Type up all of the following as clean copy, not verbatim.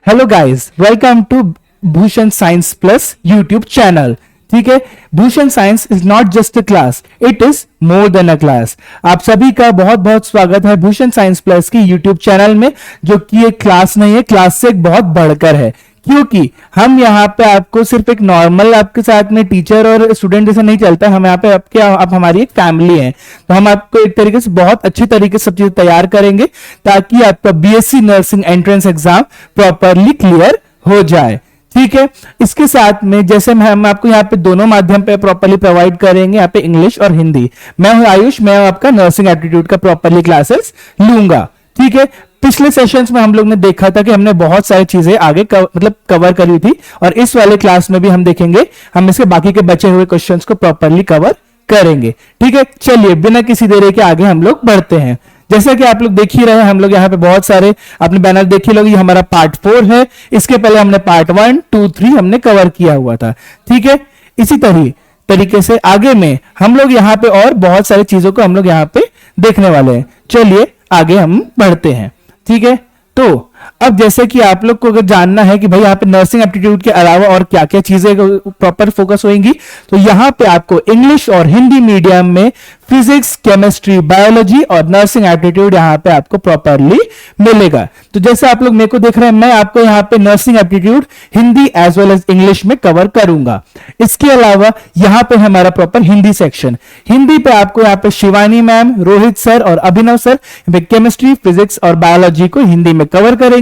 Hello guys, welcome to Bhushan science plus YouTube channel. ठीक है, Bhushan science is not just a class, it is more than a class. आप सभी का बहुत बहुत स्वागत है भूषण साइंस प्लस की यूट्यूब चैनल में, जो कि एक क्लास नहीं है, क्लास से एक बहुत बढ़कर है। क्योंकि हम यहाँ पे आपको सिर्फ एक नॉर्मल आपके साथ में टीचर और स्टूडेंट जैसा नहीं चलता, हम यहाँ पे आप हमारी एक फैमिली है। तो हम आपको एक तरीके से बहुत अच्छी तरीके से सब चीजें तैयार करेंगे ताकि आपका BSc nursing entrance exam properly clear हो जाए। ठीक है, इसके साथ में जैसे हम आपको यहाँ पे दोनों माध्यम पे प्रॉपरली प्रोवाइड करेंगे, यहाँ पे इंग्लिश और हिंदी। मैं हूं आयुष, मैं आपका नर्सिंग एप्टीट्यूड का प्रॉपरली क्लासेस लूंगा। ठीक है, पिछले सेशंस में हम लोग ने देखा था कि हमने बहुत सारी चीजें आगे कवर करी थी, और इस वाले क्लास में भी हम देखेंगे, हम इसके बाकी के बचे हुए क्वेश्चंस को प्रॉपरली कवर करेंगे। ठीक है, चलिए बिना किसी देरी के आगे हम लोग बढ़ते हैं। जैसा कि आप लोग देख ही रहे हैं, हम लोग यहाँ पे बहुत सारे अपने बैनर देख ही लोग, ये हमारा पार्ट 4 है। इसके पहले हमने पार्ट 1, 2, 3 हमने कवर किया हुआ था। ठीक है, इसी तरीके से आगे में हम लोग यहाँ पे और बहुत सारी चीजों को हम लोग यहाँ पे देखने वाले हैं। चलिए आगे हम बढ़ते हैं। ठीक है, तो अब जैसे कि आप लोग को अगर जानना है कि भाई यहाँ पे नर्सिंग एप्टीट्यूड के अलावा और क्या क्या चीजें प्रॉपर फोकस होंगी, तो यहाँ पे आपको इंग्लिश और हिंदी मीडियम में फिजिक्स, केमिस्ट्री, बायोलॉजी और नर्सिंग एप्टीट्यूड यहाँ पे आपको प्रॉपरली मिलेगा। तो जैसे आप लोग मेरे को देख रहे हैं, मैं आपको यहाँ पे nursing aptitude Hindi as well as English में कवर करूंगा। इसके अलावा यहाँ पे हमारा प्रॉपर हिंदी सेक्शन, हिंदी पे आपको यहाँ पे शिवानी मैम, रोहित सर और अभिनव सर केमिस्ट्री, फिजिक्स और बायोलॉजी को हिंदी में कवर करेंगे।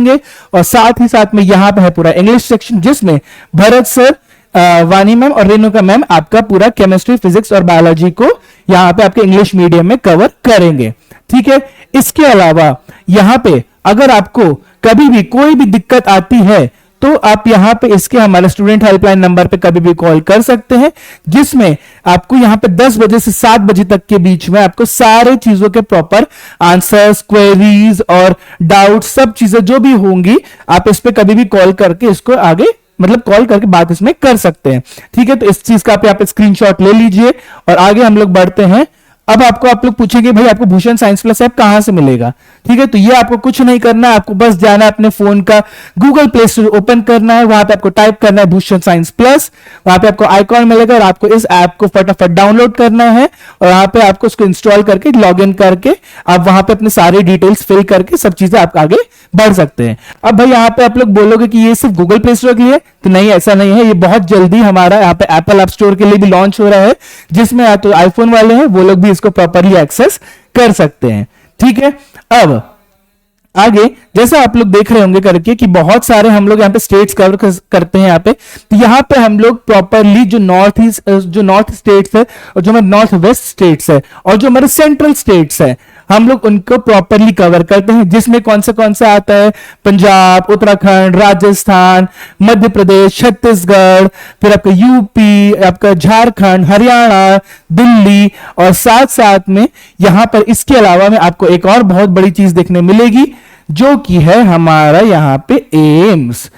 और साथ ही साथ में यहां पे है पूरा इंग्लिश सेक्शन, जिसमें भरत सर, वानी मैम और रेणुका मैम आपका पूरा केमिस्ट्री, फिजिक्स और बायोलॉजी को यहां पे आपके इंग्लिश मीडियम में कवर करेंगे। ठीक है, इसके अलावा यहां पे अगर आपको कभी भी कोई भी दिक्कत आती है तो आप यहां पे इसके हमारे स्टूडेंट हेल्पलाइन नंबर पे कभी भी कॉल कर सकते हैं, जिसमें आपको यहां पे 10 बजे से 7 बजे तक के बीच में आपको सारे चीजों के प्रॉपर आंसर्स, क्वेरीज और डाउट, सब चीजें जो भी होंगी, आप इस पे कभी भी कॉल करके इसको आगे कॉल करके बात इसमें कर सकते हैं। ठीक है, तो इस चीज का आप यहाँ पे स्क्रीनशॉट ले लीजिए और आगे हम लोग बढ़ते हैं। अब आप लोग पूछेंगे भाई आपको भूषण साइंस प्लस ऐप कहां से मिलेगा। ठीक है, तो ये आपको कुछ नहीं करना है, आपको बस जाना है अपने फोन का गूगल प्ले स्टोर ओपन करना है, वहां पे आपको टाइप करना है भूषण साइंस प्लस, वहां पे आपको आइकॉन मिलेगा और आपको इस ऐप को फटाफट डाउनलोड करना है और वहां पे आपको उसको इंस्टॉल करके लॉग इन करके आप वहां पे अपने सारे डिटेल्स फिल करके सब चीजें आप आगे बढ़ सकते हैं। अब भाई यहाँ पे आप लोग बोलोगे कि ये सिर्फ गूगल प्ले स्टोर के लिए, तो नहीं, ऐसा नहीं है। ये बहुत जल्दी हमारा यहाँ पे एप्पल ऐप स्टोर के लिए भी लॉन्च हो रहा है, जिसमें या तो आईफोन वाले हैं वो लोग भी इसको प्रॉपरली एक्सेस कर सकते हैं। ठीक है, अब आगे जैसा आप लोग देख रहे होंगे करके कि बहुत सारे हम लोग यहाँ पे स्टेट्स कवर करते हैं। यहाँ पे तो यहाँ पे हम लोग प्रॉपरली जो नॉर्थ स्टेट्स है और जो हमारे नॉर्थ वेस्ट स्टेट्स है और जो हमारे सेंट्रल स्टेट्स है, हम लोग उनको प्रॉपरली कवर करते हैं, जिसमें कौन सा आता है, पंजाब, उत्तराखंड, राजस्थान, मध्य प्रदेश, छत्तीसगढ़, फिर आपका यूपी, आपका झारखंड, हरियाणा, दिल्ली, और साथ साथ में यहां पर इसके अलावा में आपको एक और बहुत बड़ी चीज देखने मिलेगी, जो कि है हमारा यहाँ पे एम्स।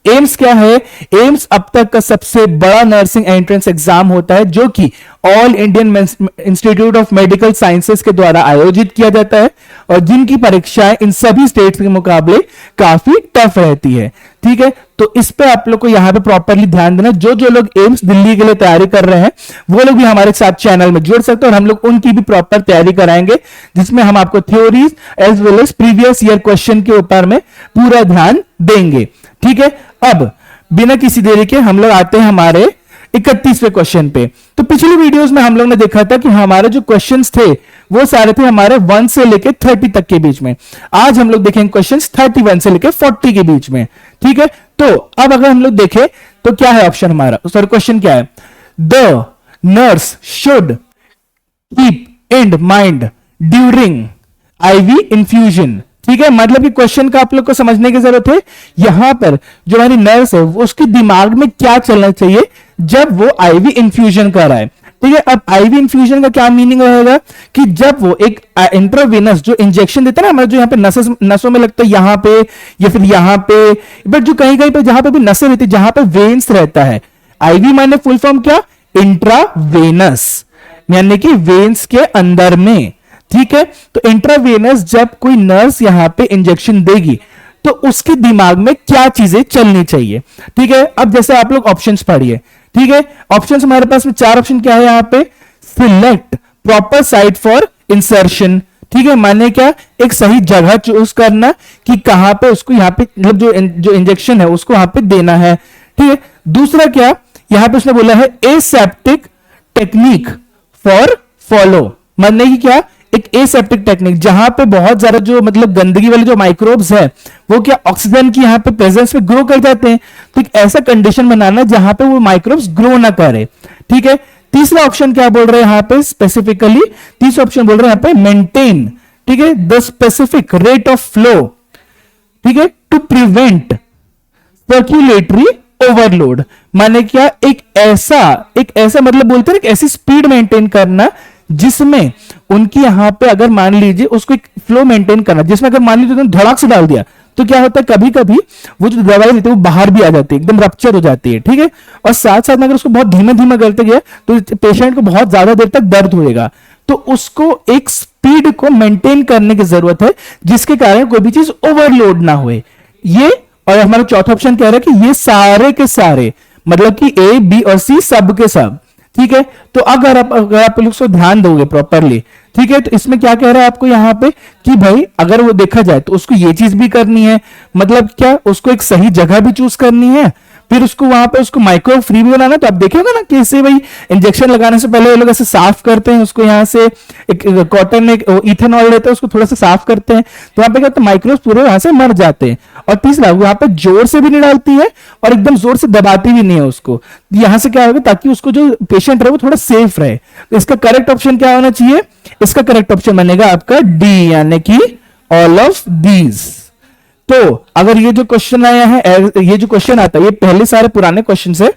एम्स क्या है? एम्स अब तक का सबसे बड़ा नर्सिंग एंट्रेंस एग्जाम होता है, जो कि all Indian institute of medical sciences के द्वारा आयोजित किया जाता है और जिनकी परीक्षाएं इन सभी स्टेट्स के मुकाबले काफी टफ रहती है। ठीक है, तो इस पे आप लोग को यहाँ पे प्रॉपरली ध्यान देना। जो लोग एम्स दिल्ली के लिए तैयारी कर रहे हैं वो लोग भी हमारे साथ चैनल में जुड़ सकते हैं और हम लोग उनकी भी प्रॉपर तैयारी कराएंगे, जिसमें हम आपको theories as well as previous year question के ऊपर में पूरा ध्यान देंगे। ठीक है, अब बिना किसी देरी के हम लोग आते हैं हमारे 31वें क्वेश्चन पे। तो पिछली वीडियोस में हम लोग ने देखा था कि हमारे जो क्वेश्चंस थे वो सारे थे हमारे 1 से लेके 30 तक के बीच में। आज हम लोग देखेंगे क्वेश्चंस 31 से लेके 40 के बीच में। ठीक है, तो अब अगर हम लोग देखें तो क्या है ऑप्शन हमारा, सॉरी क्वेश्चन क्या है, the nurse should keep in mind during IV infusion. ठीक है, मतलब कि क्वेश्चन का आप लोग को समझने की जरूरत है, यहां पर जो हमारी नर्स है उसके दिमाग में क्या चलना चाहिए जब वो आईवी इन्फ्यूजन कर रहा है। ठीक है, अब आईवी इन्फ्यूजन का क्या मीनिंग रहेगा कि जब वो एक इंट्रावेनस जो इंजेक्शन देता है ना, हमारे जो यहाँ पे नसों में लगता है, यहां पे या फिर यहां पे, बट जो कहीं कहीं पे जहां पे भी नसें रहती है, जहां पे वेन्स रहता है, आईवी माने फुल फॉर्म क्या, इंट्रावेनस, यानी कि वेन्स के अंदर में। ठीक है, तो इंट्रावेनस जब कोई नर्स यहां पे इंजेक्शन देगी तो उसके दिमाग में क्या चीजें चलनी चाहिए। ठीक है, अब जैसे आप लोग ऑप्शंस पढ़िए। ठीक है, ऑप्शंस हमारे पास में 4 ऑप्शन क्या है यहाँ पे, select proper site for insertion. ठीक है, माने क्या, एक सही जगह चूज करना कि कहां पे उसको यहाँ पे मतलब जो इंजेक्शन है उसको वहां पे देना है। ठीक है, दूसरा क्या, यहां पे उसने बोला है एसेप्टिक टेक्निक फॉर फॉलो, मानने की क्या, एक एसेप्टिक टेक्निक जहां पे बहुत ज्यादा जो मतलब गंदगी वाले जो माइक्रोब्स है वो क्या ऑक्सीजन की यहाँ पे प्रेजेंस में ग्रो कर जाते हैं, तो एक ऐसा कंडीशन बनाना जहां पे वो माइक्रोब्स ग्रो ना करे। ठीक है, तीसरा ऑप्शन क्या बोल रहे हैं यहाँ पे स्पेसिफिकली, तीसरा ऑप्शन बोल रहे हैं यहाँ पे मेंटेन, ठीक है, the specific rate of flow, ठीक है, टू प्रिवेंट सर्क्यूलेटरी ओवरलोड। माने क्या, एक ऐसा मतलब बोलते हैं एक ऐसी स्पीड मेंटेन करना जिसमें उनकी यहां पे अगर मान लीजिए उसको एक फ्लो मेंटेन करना जिसमें अगर मान लीजिए तुमने धड़ाक से डाल दिया तो क्या होता है, कभी कभी वो जो दवाई देती है वो बाहर भी आ जाती है, एकदम रप्चर हो जाती है। ठीक है, और साथ साथ में अगर उसको बहुत धीमे धीमे करते गया तो पेशेंट को बहुत ज्यादा देर तक दर्द होएगा, तो उसको एक स्पीड को मेंटेन करने की जरूरत है जिसके कारण कोई भी चीज ओवरलोड ना होए। ये, और हमारा चौथा ऑप्शन कह रहा है कि ये सारे के सारे मतलब कि ए बी और सी सब के सब। ठीक है, तो अगर आप लोग उसको ध्यान दोगे प्रॉपरली, ठीक है, तो इसमें क्या कह रहा है आपको यहाँ पे कि भाई अगर वो देखा जाए तो उसको ये चीज भी करनी है, मतलब क्या, उसको एक सही जगह भी चूज करनी है, फिर उसको वहां पे उसको माइक्रो फ्री भी बनाना। तो आप देखेगा ना कैसे भाई इंजेक्शन लगाने से पहले ये लोग ऐसे साफ करते हैं उसको, यहाँ से एक कॉटन में इथेनॉल लेते हैं उसको थोड़ा सा साफ करते हैं, तो वहां पे क्या माइक्रोब्स पूरे वहां से मर जाते हैं। और तीसरा, वहां पे जोर से भी नहीं डालती है और एकदम जोर से दबाती भी नहीं है उसको, यहां से क्या होगा ताकि उसको जो पेशेंट रहे वो थोड़ा सेफ रहे। तो इसका करेक्ट ऑप्शन क्या होना चाहिए, इसका करेक्ट ऑप्शन बनेगा आपका डी, यानी कि ऑल ऑफ दीज। तो अगर ये जो क्वेश्चन आया है, ये जो क्वेश्चन आता है ये पहले सारे पुराने क्वेश्चन है,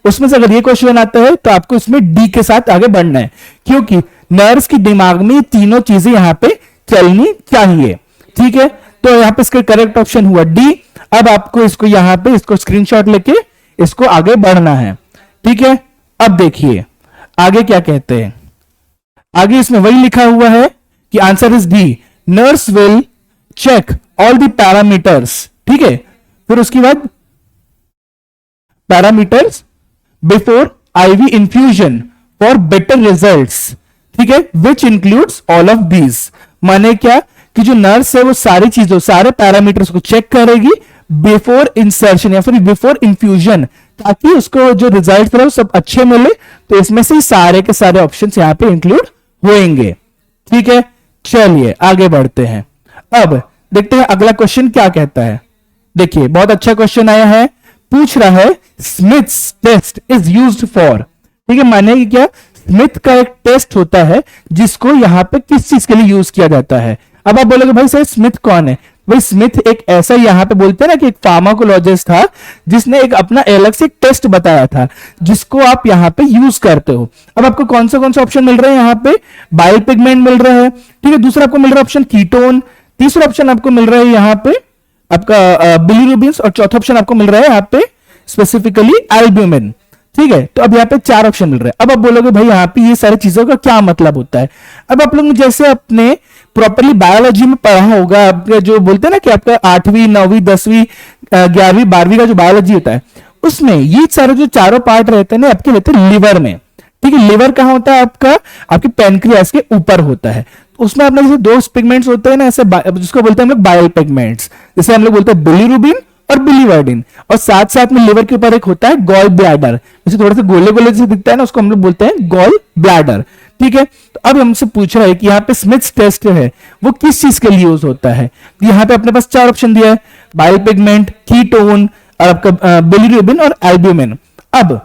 उसमें से अगर ये क्वेश्चन आता है तो आपको इसमें डी के साथ आगे बढ़ना है, क्योंकि नर्स की दिमाग में तीनों चीजें यहां पे चलनी चाहिए। ठीक है, तो यहां पे इसका करेक्ट ऑप्शन हुआ डी। अब आपको इसको यहां पे इसको स्क्रीनशॉट लेके इसको आगे बढ़ना है। ठीक है, अब देखिए आगे क्या कहते हैं, आगे इसमें वही लिखा हुआ है कि answer is D, nurse will check all the parameters. ठीक है, फिर उसके बाद parameters before IV infusion for better results. ठीक है, which includes all of these. माने क्या कि जो नर्स है वो सारी चीजों सारे पैरामीटर्स को चेक करेगी बिफोर इंसर्शन या फिर बिफोर इंफ्यूजन, ताकि उसको जो रिजल्ट रहे सब अच्छे मिले। तो इसमें से सारे के सारे ऑप्शंस यहां पे इंक्लूड होंगे। ठीक है, चलिए आगे बढ़ते हैं। अब देखते हैं अगला क्वेश्चन क्या कहता है। देखिए बहुत अच्छा क्वेश्चन आया है, पूछ रहा है Smith's test is used for. ठीक है, माने कि क्या, स्मिथ का एक टेस्ट होता है जिसको यहां पे किस चीज के लिए यूज किया जाता है। अब आप बोलोगे भाई सर स्मिथ कौन है, भाई स्मिथ एक ऐसा यहां पे बोलते हैं ना कि एक फार्माकोलॉजिस्ट था जिसने एक अपना अलग से टेस्ट बताया था जिसको आप यहां पे यूज करते हो। अब आपको कौन सा ऑप्शन मिल रहा है यहाँ पे, बाइल पिगमेंट मिल रहा है। ठीक है, दूसरा आपको मिल रहा है ऑप्शन कीटोन, तीसरा ऑप्शन आपको मिल रहा है यहाँ पे आपका बिलीरुबिन, और चौथा ऑप्शन आपको मिल रहा है यहाँ पे स्पेसिफिकली एल्ब्यूमिन। ठीक है, तो अब यहाँ पे 4 ऑप्शन मिल रहे हैं। अब आप बोलोगे भाई यहाँ पे ये सारी चीजों का क्या मतलब होता है। अब आप लोग जैसे अपने प्रॉपरली बायोलॉजी में पढ़ा होगा, आपका जो बोलते हैं ना कि आपका 8वीं 9वीं 10वीं 11वीं 12वीं का जो बायोलॉजी होता है उसमें ये सारे जो चारों पार्ट रहते हैं ना आपके रहते हैं लिवर में। ठीक है, लिवर कहां होता है आपका, आपके पैनक्रियास के ऊपर होता है। उसमें अपने जैसे 2 पिगमेंट्स होते हैं ना, ऐसे जिसको बोलते हैं हम लोग बाइल पिगमेंट्स, जैसे हम लोग बोलते हैं बिलीरुबिन और बिलीवर्डिन, और साथ साथ में लिवर के ऊपर एक होता है गॉल ब्लैडर, जैसे थोड़ा सा गोले गोले जैसे दिखता है ना उसको हम लोग बोलते हैं गॉल ब्लैडर। ठीक है, तो अब हमसे पूछ रहा है कि यहाँ पे स्मिथ्स टेस्ट है वो किस चीज के लिए यूज होता है। यहाँ पे अपने पास 4 ऑप्शन दिया है, बाइल पिगमेंट, कीटोन और आपका बिलीरुबिन और एल्ब्यूमिन। अब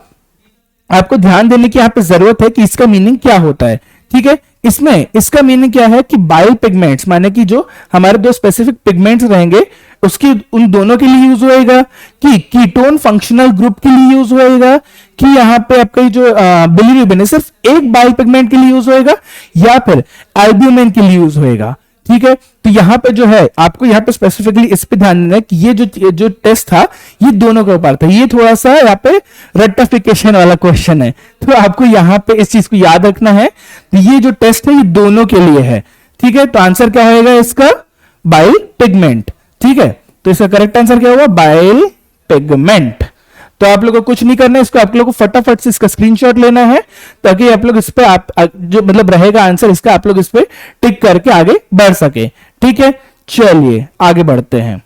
आपको ध्यान देने की यहाँ पे जरूरत है कि इसका मीनिंग क्या होता है। ठीक है, इसमें इसका मीनिंग क्या है कि बाइल पिगमेंट्स माने कि जो हमारे 2 स्पेसिफिक पिगमेंट्स रहेंगे उसकी उन दोनों के लिए यूज होएगा, कि कीटोन फंक्शनल ग्रुप के लिए यूज होएगा, कि यहाँ पे आपका जो बिलीरुबिन है सिर्फ एक बाइल पिगमेंट के लिए यूज होएगा, या फिर एल्ब्यूमिन के लिए यूज होएगा। ठीक है, तो यहां पे जो है आपको यहाँ पे स्पेसिफिकली इस पे ध्यान देना है कि ये जो टेस्ट था ये दोनों के ऊपर था। ये थोड़ा सा यहाँ पे रेक्टिफिकेशन वाला क्वेश्चन है, तो आपको यहाँ पे इस चीज को याद रखना है, तो ये जो टेस्ट है ये दोनों के लिए है। ठीक है, तो आंसर क्या होगा इसका, बाइल पिगमेंट। ठीक है, तो इसका करेक्ट आंसर क्या होगा? Bile pigment. तो आप लोगों को कुछ नहीं करना है, इसको आप लोगों को फटाफट से इसका स्क्रीनशॉट लेना है, ताकि आप लोग इस पे आप जो मतलब रहेगा आंसर इसका, आप लोग इस पे टिक करके आगे बढ़ सके। ठीक है, चलिए आगे बढ़ते हैं।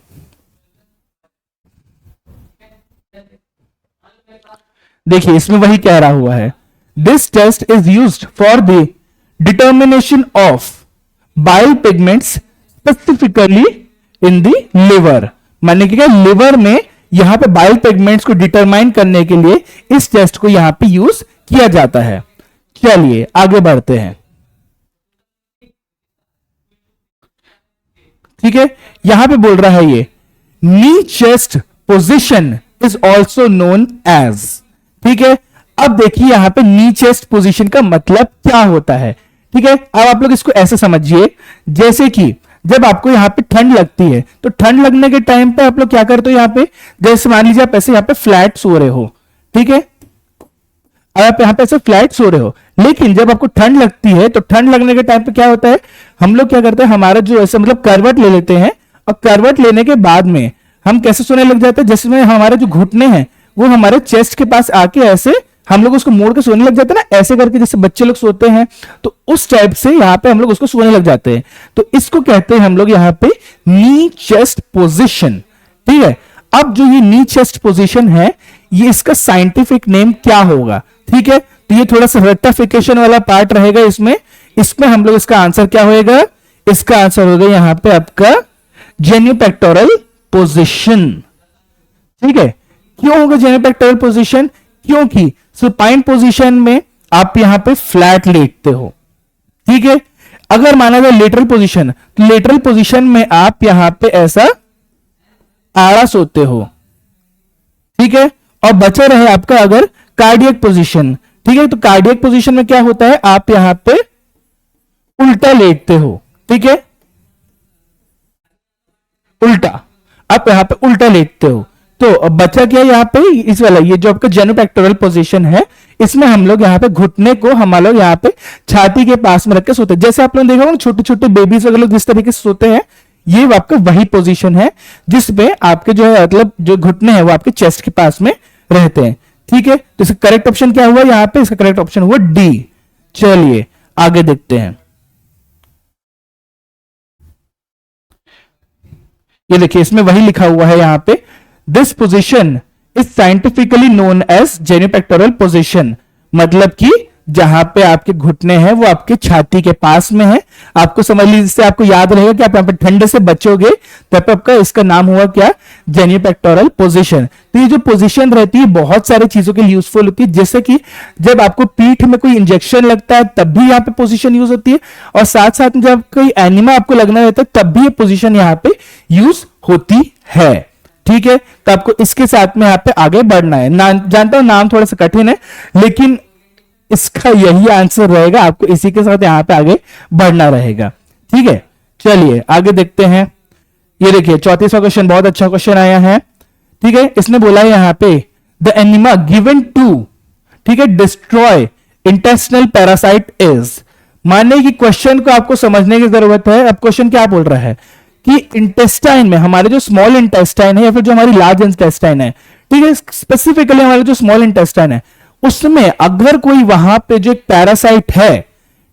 देखिए इसमें वही कह रहा हुआ है, this test is used for the determination of bile pigments specifically in the liver. माने कि क्या, लिवर में यहां पे बाइल पिगमेंट्स को डिटरमाइन करने के लिए इस टेस्ट को यहां पे यूज किया जाता है। चलिए आगे बढ़ते हैं। ठीक है, यहां पे बोल रहा है ये knee chest position is also known as. ठीक है, अब देखिए यहां पे नी चेस्ट पोजिशन का मतलब क्या होता है। ठीक है, अब आप लोग इसको ऐसे समझिए, जैसे कि जब आपको यहां पे ठंड लगती है, तो ठंड लगने के टाइम पे आप लोग क्या करते हो, यहां पे जैसे मान लीजिए आप ऐसे यहां पे फ्लैट सो रहे हो। ठीक है, अब आप यहां पे ऐसे फ्लैट सो रहे हो, लेकिन जब आपको ठंड लगती है तो ठंड लगने के टाइम पे क्या होता है, हम लोग क्या करते हैं, हमारा जो ऐसे मतलब करवट ले लेते हैं, और करवट लेने के बाद में हम कैसे सोने लग जाते हैं, जिसमें हमारे जो घुटने हैं वो हमारे चेस्ट के पास आके ऐसे हम लोग उसको मोड़ के सोने लग जाते हैं ना, ऐसे करके जैसे बच्चे लोग सोते हैं, तो उस टाइप से यहां पे हम लोग उसको सोने लग जाते हैं। तो इसको कहते हैं हम लोग यहां पे नी चेस्ट पोजीशन। ठीक है, अब जो ये नी चेस्ट पोजीशन है, ये इसका साइंटिफिक नेम क्या होगा? ठीक है, तो ये थोड़ा सा रेक्टिफिकेशन वाला पार्ट रहेगा इसमें हम लोग इसका आंसर क्या होएगा? इसका आंसर होगा यहां पे आपका जेनियोपेक्टोरल पोजीशन। ठीक है, क्यों होगा जेनियोपेक्टोरल पोजीशन? क्योंकि सुपाइन पोजीशन में आप यहां पे फ्लैट लेटते हो। ठीक है, अगर माना जाए लेटरल पोजीशन, तो लेटरल पोजीशन में आप यहां पे ऐसा आड़ा सोते हो। ठीक है, और बचा रहे आपका अगर कार्डियक पोजीशन। ठीक है, तो कार्डियक पोजीशन में क्या होता है, आप यहां पे उल्टा लेटते हो। ठीक है, उल्टा, आप यहां पे उल्टा लेटते हो। तो अब बचा क्या यहां पे, इस वाला ये जो आपका जेनियोपेक्टोरल पोजीशन है, इसमें हम लोग यहां पे घुटने को हम लोग यहां पे छाती के पास में रख के सोते हैं। जैसे आप लोग देखा होगा छोटे छोटे बेबीज वगैरह जिस तरीके से सोते हैं, ये आपका वही पोजीशन है जिसमें आपके जो है मतलब जो घुटने हैं वो आपके चेस्ट के पास में रहते हैं। ठीक है, तो इसका करेक्ट ऑप्शन क्या हुआ यहां पे? इसका करेक्ट ऑप्शन हुआ डी। चलिए आगे देखते हैं। ये देखिए इसमें वही लिखा हुआ है यहां पे, this position is scientifically known as genupectoral position. मतलब कि जहां पे आपके घुटने हैं वो आपके छाती के पास में है। आपको समझ लीजिए, इससे आपको याद रहेगा कि आप यहां पे ठंड से बचोगे, तब आपका इसका नाम हुआ क्या? जेनियोपेक्टोरल पोजीशन। तो ये जो पोजीशन रहती है बहुत सारी चीजों के लिए यूजफुल होती है, जैसे कि जब आपको पीठ में कोई इंजेक्शन लगता है तब भी यहाँ पे पोजीशन यूज होती है, और साथ साथ में जब कोई एनिमा आपको लगना रहता है तब भी ये पोजीशन यहाँ पे यूज होती है। ठीक है, तो आपको इसके साथ में यहाँ पे आगे बढ़ना है। जानता हूं नाम थोड़ा सा कठिन है, लेकिन इसका यही आंसर रहेगा, आपको इसी के साथ यहां पे आगे बढ़ना रहेगा। ठीक है, चलिए आगे देखते हैं। ये देखिए 34वां क्वेश्चन बहुत अच्छा क्वेश्चन आया है। ठीक है, इसने बोला है यहां पे द एनिमा गिवन टू, ठीक है, डिस्ट्रॉय इंटेस्टिनल पैरासाइट इज। माने कि क्वेश्चन को आपको समझने की जरूरत है। अब क्वेश्चन क्या बोल रहा है कि इंटेस्टाइन में हमारे जो स्मॉल इंटेस्टाइन है या फिर जो हमारी लार्ज इंटेस्टाइन है, ठीक है, स्पेसिफिकली हमारे जो स्मॉल इंटेस्टाइन है, उसमें अगर कोई वहां पे जो एक पैरासाइट है,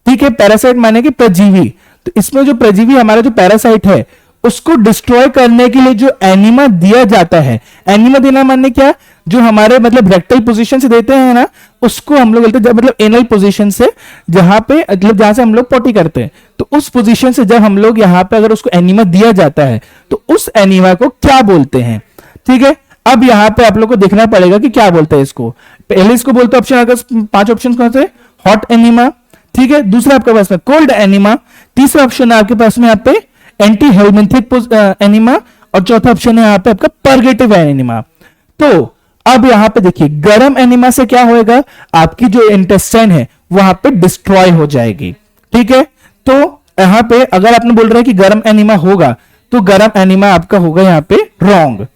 ठीक है, पैरासाइट माने कि परजीवी, तो इसमें जो परजीवी हमारा जो पैरासाइट है उसको डिस्ट्रॉय करने के लिए जो एनिमा दिया जाता है, एनिमा देना माने क्या, जो हमारे मतलब रेक्टल पोजीशन से देते हैं ना, उसको हम लोग बोलते हैं मतलब एनल पोजीशन से, जहां पे मतलब जहां से हम लोग पोटी करते हैं, तो उस पोजीशन से जब हम लोग यहां पे अगर उसको एनिमा दिया जाता है तो उस एनिमा को क्या बोलते हैं। ठीक है, अब यहां पे आप लोग को देखना पड़ेगा कि क्या बोलते हैं इसको। पहले इसको बोलते हैं ऑप्शन, अगर 5 ऑप्शन कौन से, हॉट एनिमा, ठीक है, दूसरा आपके पास में कोल्ड एनिमा, तीसरा ऑप्शन है आपके पास में यहाँ पे एंटी हेलमिंथिक एनिमा, और चौथा ऑप्शन है यहाँ पे आपका परगेटिव एनिमा। तो अब यहां पे देखिए गर्म एनिमा से क्या होएगा, आपकी जो इंटेस्टाइन है वहां पे डिस्ट्रॉय हो जाएगी। ठीक है, तो यहां पे अगर आपने बोल रहा है कि गर्म एनिमा होगा, तो गर्म एनिमा आपका होगा यहां पे रॉन्ग।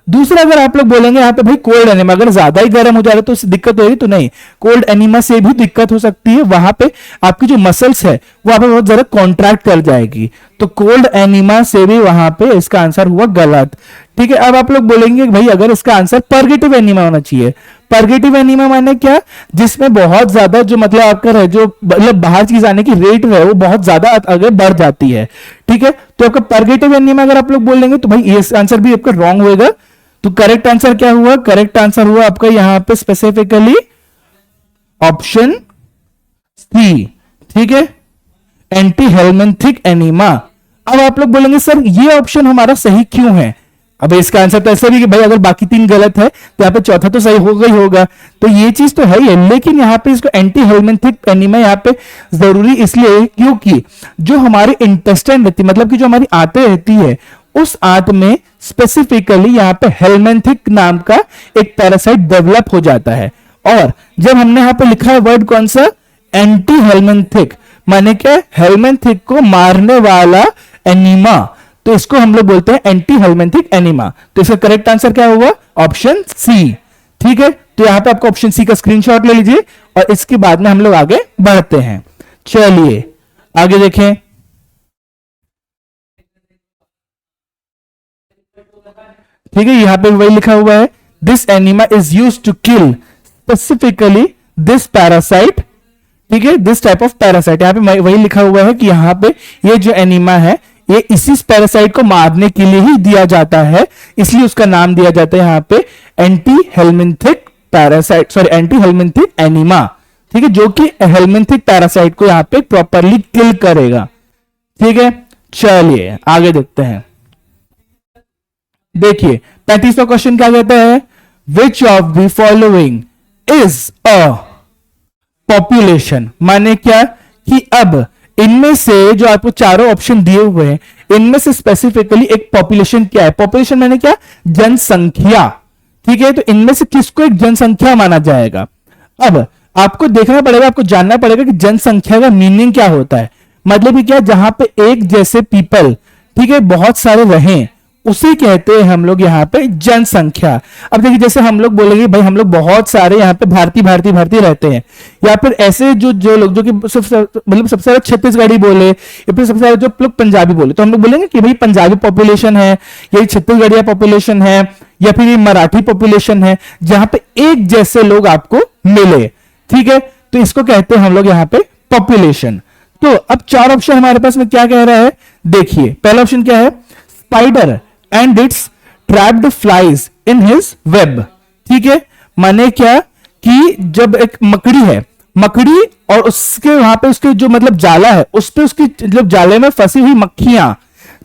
दूसरा अगर आप लोग बोलेंगे यहाँ पे भाई कोल्ड एनिमा, अगर ज्यादा ही गर्म हो जा रहा है तो उससे दिक्कत होगी, तो नहीं, कोल्ड एनिमा से भी दिक्कत हो सकती है, वहां पे आपकी जो मसल्स है वो आप बहुत ज्यादा कॉन्ट्रैक्ट कर जाएगी, तो कोल्ड एनिमा से भी वहां पे इसका आंसर हुआ गलत। ठीक है, अब आप लोग बोलेंगे भाई अगर इसका आंसर परगेटिव एनीमा होना चाहिए। परगेटिव एनीमा माने क्या, जिसमें बहुत ज्यादा जो मतलब आपका जो मतलब बाहर चीज आने की रेट है वो बहुत ज्यादा आगे बढ़ जाती है। ठीक है, तो आपका परगेटिव एनीमा अगर आप लोग बोलेंगे तो भाई ये आंसर भी आपका रॉन्ग होएगा। तो करेक्ट आंसर क्या हुआ, करेक्ट आंसर हुआ आपका यहां पे स्पेसिफिकली ऑप्शन सी। ठीक है, एंटी हेलमिंथिक एनीमा। अब आप लोग बोलेंगे सर ये ऑप्शन हमारा सही क्यों है, अब इसका आंसर तो ऐसा भी कि भाई अगर बाकी तीन गलत है तो यहाँ पे चौथा तो सही होगा ही होगा, तो ये चीज तो है ही है, लेकिन यहाँ पे इसको एंटी हेलमिंथिक एनीमा यहाँ पे जरूरी इसलिए क्योंकि जो हमारे इंटेस्टाइन रहती मतलब कि जो हमारी आंतें रहती है उस आंत में स्पेसिफिकली यहाँ पे हेलमिंथिक नाम का एक पैरासाइट डेवलप हो जाता है। और जब हमने यहाँ पे लिखा है वर्ड कौन सा, एंटी हेलमिंथिक, माने क्या, हेलमिंथिक को मारने वाला एनीमा, तो इसको हम लोग बोलते हैं एंटी हेलमिंथिक एनीमा। तो इसका करेक्ट आंसर क्या हुआ, ऑप्शन सी। ठीक है, तो यहां पे आपको ऑप्शन सी का स्क्रीनशॉट ले लीजिए और इसके बाद में हम लोग आगे बढ़ते हैं। चलिए आगे देखें, ठीक है, यहां पे वही लिखा हुआ है, this enema is use to kill specifically this parasite. ठीक है, दिस टाइप ऑफ पैरासाइट, यहां पे वही लिखा हुआ है कि यहां पे ये जो एनीमा है ये इसी पैरासाइट को मारने के लिए ही दिया जाता है, इसलिए उसका नाम दिया जाता है यहां पे anti helminthic parasite, sorry anti helminthic enema. ठीक है, जो कि हेलमिंथिक पैरासाइट को यहां पे प्रॉपरली किल करेगा। ठीक है, चलिए आगे देखते हैं। देखिए 35वां क्वेश्चन क्या कहता है, which of the following is a population, माने क्या कि अब इनमें से जो आपको चारों ऑप्शन दिए हुए हैं इनमें से स्पेसिफिकली एक पॉपुलेशन क्या है, पॉपुलेशन माने क्या, जनसंख्या। ठीक है, तो इनमें से किसको एक जनसंख्या माना जाएगा। अब आपको देखना पड़ेगा, आपको जानना पड़ेगा कि जनसंख्या का मीनिंग क्या होता है, मतलब कि क्या, जहां पे एक जैसे पीपल, ठीक है, बहुत सारे रहें उसे कहते हैं हम लोग यहाँ पे जनसंख्या। अब देखिए जैसे हम लोग बोलेंगे भाई हम लोग बहुत सारे यहाँ पे भारतीय रहते हैं, या फिर ऐसे जो लोग जो कि मतलब सबसे ज्यादा छत्तीसगढ़ी बोले या फिर सबसे ज्यादा जो लोग पंजाबी बोले, तो हम लोग बोलेंगे कि भाई पंजाबी पॉपुलेशन है, या छत्तीसगढ़िया पॉपुलेशन है, या फिर ये मराठी पॉपुलेशन है, जहां पे एक जैसे लोग आपको मिले। ठीक है, तो इसको कहते हैं हम लोग यहाँ पे पॉपुलेशन। तो अब चार ऑप्शन हमारे पास में क्या कह रहा है, देखिए पहला ऑप्शन क्या है, spider and it's trapped flies in his web. ठीक है, माने क्या कि जब एक मकड़ी है, मकड़ी और उसके वहां पे उसके जो मतलब जाला है उस पे उसकी मतलब जाले में फंसी हुई मक्खियां।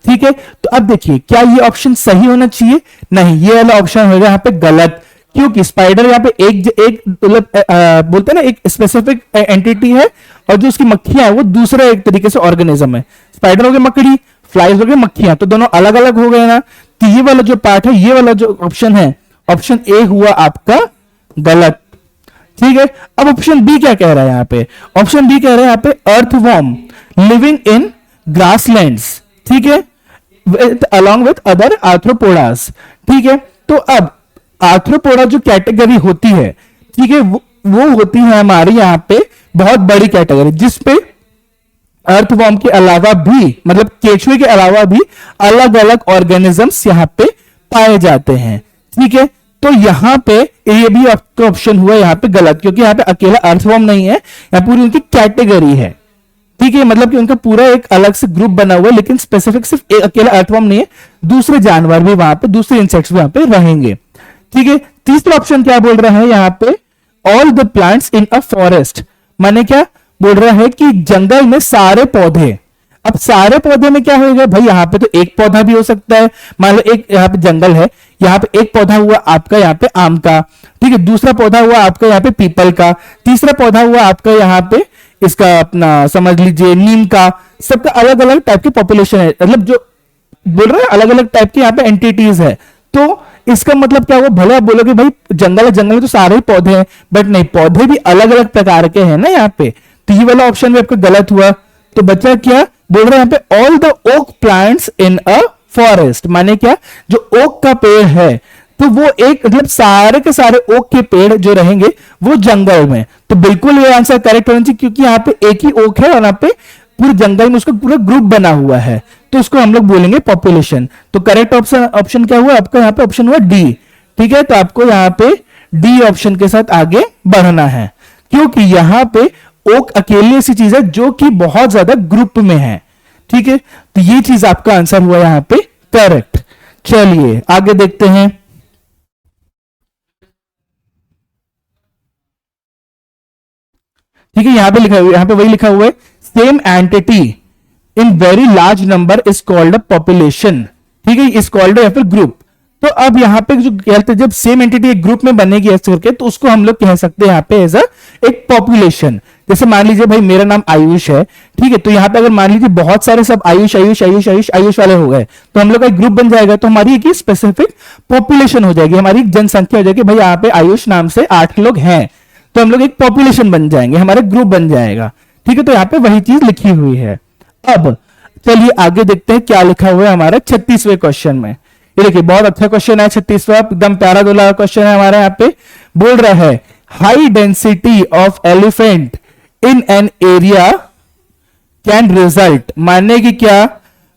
ठीक है, तो अब देखिए क्या ये ऑप्शन सही होना चाहिए, नहीं, ये वाला ऑप्शन होगा यहाँ पे गलत, क्योंकि स्पाइडर यहाँ पे एक मतलब बोलते हैं ना एक स्पेसिफिक एंटिटी है और जो उसकी मक्खियां है वो दूसरा एक तरीके से ऑर्गेनिज्म है। स्पाइडर हो गया मकड़ी, फ्लाइज हो गए मक्खियां, तो दोनों अलग अलग हो गए ना, तो ये वाला जो पार्ट है, ये वाला जो ऑप्शन है, ऑप्शन ए हुआ आपका गलत। ठीक है, अब ऑप्शन बी क्या कह रहा है यहाँ पे, ऑप्शन बी कह रहा है यहाँ पे अर्थवॉर्म लिविंग इन ग्रासलैंड्स। ठीक है, along with other arthropodas। ठीक है, तो अब आर्थ्रोपोडा जो कैटेगरी होती है, ठीक है, वो होती है हमारे यहाँ पे बहुत बड़ी कैटेगरी, जिसपे अर्थवॉर्म के अलावा भी मतलब केचुए के अलावा भी अलग अलग ऑर्गेनिजम्स यहाँ पे पाए जाते हैं। ठीक है, तो यहाँ पे ये भी आपका ऑप्शन हुआ यहाँ पे गलत, क्योंकि यहाँ पे अकेला अर्थवॉर्म नहीं है, यहाँ पूरी उनकी कैटेगरी है। ठीक है, मतलब कि उनका पूरा एक अलग से ग्रुप बना हुआ है, लेकिन स्पेसिफिक सिर्फ एक अकेला अर्थवॉर्म नहीं है, दूसरे जानवर भी वहां पे, दूसरे इंसेक्ट्स भी वहां पे रहेंगे। ठीक है, तीसरा ऑप्शन क्या बोल रहा है यहाँ पे, all the plants in a forest, माने क्या बोल रहा है कि जंगल में सारे पौधे। अब सारे पौधे में क्या होगा भाई, यहाँ पे तो एक पौधा भी हो सकता है, मान लो एक यहाँ पे जंगल है, यहाँ पे एक पौधा हुआ आपका यहाँ पे आम का, ठीक है, दूसरा पौधा हुआ आपका यहाँ पे पीपल का, तीसरा पौधा हुआ आपका यहाँ पे इसका अपना समझ लीजिए नीम का। सबका अलग अलग टाइप की पॉपुलेशन है, मतलब जो बोल रहे हैं अलग अलग टाइप की यहाँ पे एंटिटीज है। तो इसका मतलब क्या हुआ, भले आप बोलोगे भाई जंगल है, जंगल में तो सारे ही पौधे हैं, बट नहीं, पौधे भी अलग अलग प्रकार के हैं ना यहाँ पे, तो ये वाला ऑप्शन भी आपका गलत हुआ। तो बच्चा क्या बोल रहे हैं यहाँ पे, all the oak plants in a forest, माने क्या जो ओक का पेड़ है तो वो एक मतलब सारे के सारे ओक के पेड़ जो रहेंगे वो जंगल में, तो बिल्कुल ये आंसर करेक्ट होना चाहिए, क्योंकि यहाँ पे एक ही ओक है और यहाँ पे पूरे जंगल में उसका पूरा ग्रुप बना हुआ है, तो उसको हम लोग बोलेंगे पॉपुलेशन। तो करेक्ट ऑप्शन ऑप्शन क्या हुआ आपका, यहाँ पे ऑप्शन हुआ डी। ठीक है, तो आपको यहाँ पे डी ऑप्शन के साथ आगे बढ़ना है, क्योंकि यहाँ पे ओक अकेली ऐसी चीज है जो कि बहुत ज्यादा ग्रुप में है। ठीक है, तो ये चीज आपका आंसर हुआ यहाँ पे करेक्ट। चलिए आगे देखते हैं। ठीक है, यहां पे लिखा हुआ, यहां पे वही लिखा हुआ है, same entity in very large number is called a population. ठीक है, इज कॉल्ड या फिर ग्रुप। तो अब यहाँ पे जो कहते हैं, जब सेम एंटिटी एक ग्रुप में बनेगी ऐसे करके, तो उसको हम लोग कह सकते हैं यहाँ पे एज एक पॉपुलेशन। जैसे मान लीजिए भाई मेरा नाम आयुष है, ठीक है, तो यहाँ पे अगर मान लीजिए बहुत सारे सब आयुष आयुष आयुष आयुष आयुष वाले हो गए, तो हम लोग का एक ग्रुप बन जाएगा, तो हमारी एक स्पेसिफिक पॉपुलेशन हो जाएगी, हमारी एक जनसंख्या हो जाएगी। भाई यहाँ पे आयुष नाम से 8 लोग हैं, तो हम लोग एक पॉपुलेशन बन जाएंगे, हमारा ग्रुप बन जाएगा। ठीक है, तो यहाँ पे वही चीज लिखी हुई है। अब चलिए आगे देखते हैं क्या लिखा हुआ है हमारे 36वें क्वेश्चन में। ये देखिए बहुत अच्छा क्वेश्चन है, 36वां एकदम प्यारा दुला क्वेश्चन है हमारे। यहाँ पे बोल रहा है high density of elephant in an area can result, मानने की क्या,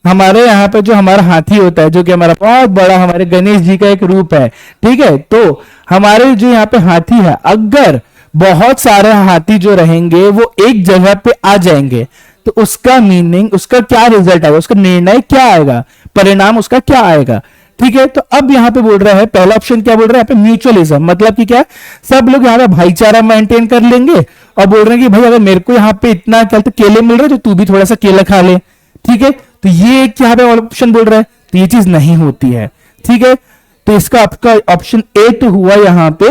हमारे यहाँ पे जो हमारा हाथी होता है, जो कि हमारा बहुत बड़ा हमारे गणेश जी का एक रूप है, ठीक है, तो हमारे जो यहाँ पे हाथी है, अगर बहुत सारे हाथी जो रहेंगे वो एक जगह पे आ जाएंगे, तो उसका मीनिंग, उसका क्या रिजल्ट आएगा, उसका निर्णय क्या आएगा, परिणाम उसका क्या आएगा। ठीक है, तो अब यहाँ पे बोल रहा है, पहला ऑप्शन क्या बोल रहा है यहाँ पे, म्यूचुअलिज्म, मतलब कि क्या, सब लोग यहाँ पे भाईचारा मेंटेन कर लेंगे और बोल रहे हैं कि भाई अगर मेरे को यहाँ पे इतना क्या केले मिल रहे तो तू भी थोड़ा सा केला खा ले। ठीक है, तो ये एक यहाँ पे ऑप्शन बोल रहा है, तो ये चीज नहीं होती है। ठीक है, तो इसका आपका ऑप्शन ए तो हुआ यहाँ पे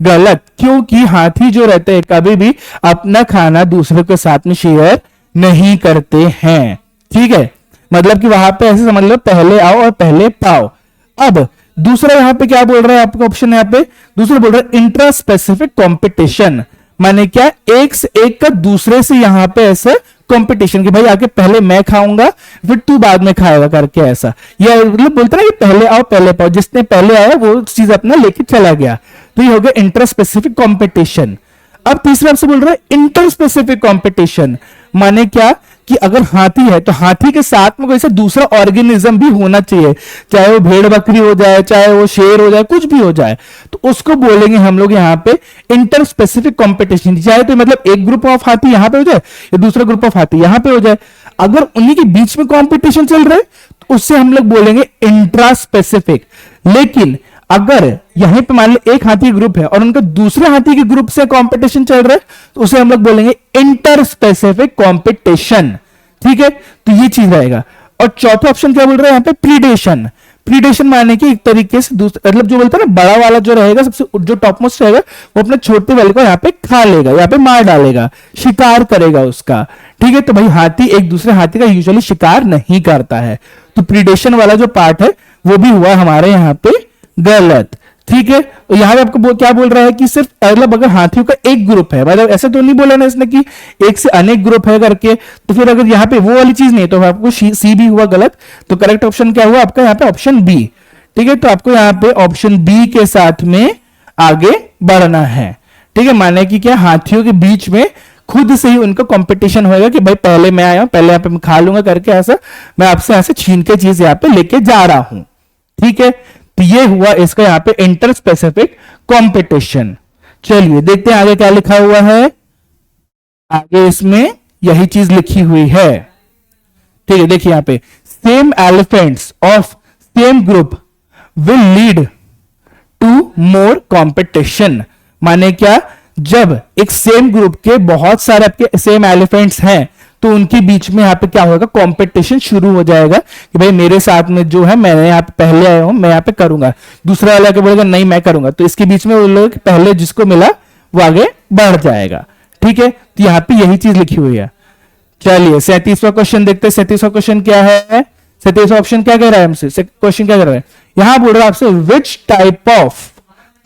गलत, क्योंकि हाथी जो रहते हैं कभी भी अपना खाना दूसरे के साथ में शेयर नहीं करते हैं। ठीक है, मतलब कि वहां पे ऐसे समझ लो पहले आओ और पहले पाओ। अब दूसरा यहाँ पे क्या बोल रहा है आपका ऑप्शन, यहाँ पे दूसरा बोल रहा है इंट्रा स्पेसिफिक कॉम्पिटिशन, माने क्या, एक से एक का दूसरे से यहाँ पे ऐसा कंपटीशन कि भाई आके पहले मैं खाऊंगा फिर तू बाद में खाएगा करके, ऐसा, या मतलब बोलते ना कि पहले आओ पहले पाओ, जिसने पहले आया वो चीज अपना लेके चला गया, तो ये हो गया इंटर स्पेसिफिक कॉम्पिटिशन। अब तीसरा आपसे बोल रहा है इंटर स्पेसिफिक कॉम्पिटिशन, माने क्या कि अगर हाथी है तो हाथी के साथ में कोई सा दूसरा ऑर्गेनिज्म भी होना चाहिए, चाहे वो भेड़ बकरी हो जाए, चाहे वो शेर हो जाए, कुछ भी हो जाए, तो उसको बोलेंगे हम लोग यहाँ पे इंटर स्पेसिफिक कॉम्पिटिशन। चाहे तो मतलब एक ग्रुप ऑफ हाथी यहाँ पे हो जाए या दूसरा ग्रुप ऑफ हाथी यहाँ पे हो जाए, अगर उन्हीं के बीच में कॉम्पिटिशन चल रहा है तो उससे हम लोग बोलेंगे इंट्रा स्पेसिफिक। लेकिन अगर यहीं पे मान लो एक हाथी ग्रुप है और उनका दूसरे हाथी के ग्रुप से कंपटीशन चल रहा है, तो उसे हम लोग बोलेंगे इंटर स्पेसिफिक कंपटीशन। ठीक है, तो ये चीज रहेगा। और चौथा ऑप्शन क्या बोल रहा है यहाँ पे, प्रीडेशन। प्रीडेशन माने कि एक तरीके से मतलब जो बोलता है ना, बड़ा वाला जो रहेगा, सबसे जो टॉप मोस्ट रहेगा, वो अपने छोटे वाले को यहाँ पे खा लेगा, यहाँ पे मार डालेगा, शिकार करेगा उसका। ठीक है, तो भाई हाथी एक दूसरे हाथी का यूजुअली शिकार नहीं करता है, तो प्रीडेशन वाला जो पार्ट है वो भी हुआ हमारे यहाँ पे गलत। ठीक है, तो यहां पे आपको क्या बोल रहा है कि सिर्फ मतलब अगर हाथियों का एक ग्रुप है, मतलब ऐसा तो नहीं बोला ना इसने कि एक से अनेक ग्रुप है करके, तो फिर अगर यहाँ पे वो वाली चीज नहीं तो आपको सी भी हुआ गलत। तो करेक्ट ऑप्शन क्या हुआ आपका यहाँ पे, ऑप्शन बी। ठीक है, तो आपको यहाँ पे ऑप्शन बी के साथ में आगे बढ़ना है। ठीक है, माने कि क्या, हाथियों के बीच में खुद से ही उनका कंपटीशन होगा कि भाई पहले मैं आया हूं, पहले यहाँ पे मैं खा लूंगा करके, ऐसा मैं आपसे यहाँ से छीन के चीज यहाँ पे लेके जा रहा हूं। ठीक है, तो ये हुआ इसका यहाँ पे इंटर स्पेसिफिक कंपटीशन। चलिए देखते हैं आगे क्या लिखा हुआ है। आगे इसमें यही चीज लिखी हुई है। ठीक है, देखिए यहाँ पे same elephants of same group will lead to more competition, माने क्या, जब एक सेम ग्रुप के बहुत सारे आपके सेम एलिफेंट्स हैं तो उनके बीच में यहाँ पे क्या होगा, कंपटीशन शुरू हो जाएगा कि भाई मेरे साथ में जो है, मैं यहाँ पे पहले आया हूं, मैं यहाँ पे करूंगा, दूसरा वाला के बोलेगा नहीं मैं करूंगा, तो इसके बीच में वो लोग पहले जिसको मिला वो आगे बढ़ जाएगा। ठीक है, तो यहाँ पे यही चीज लिखी हुई है। चलिए 37वां क्वेश्चन देखते हैं। 37वां क्वेश्चन क्या है, 37वां ऑप्शन क्या कह रहा है हमसे, क्वेश्चन क्या कह रहा है, यहां बोल रहा है आपसे विच टाइप ऑफ,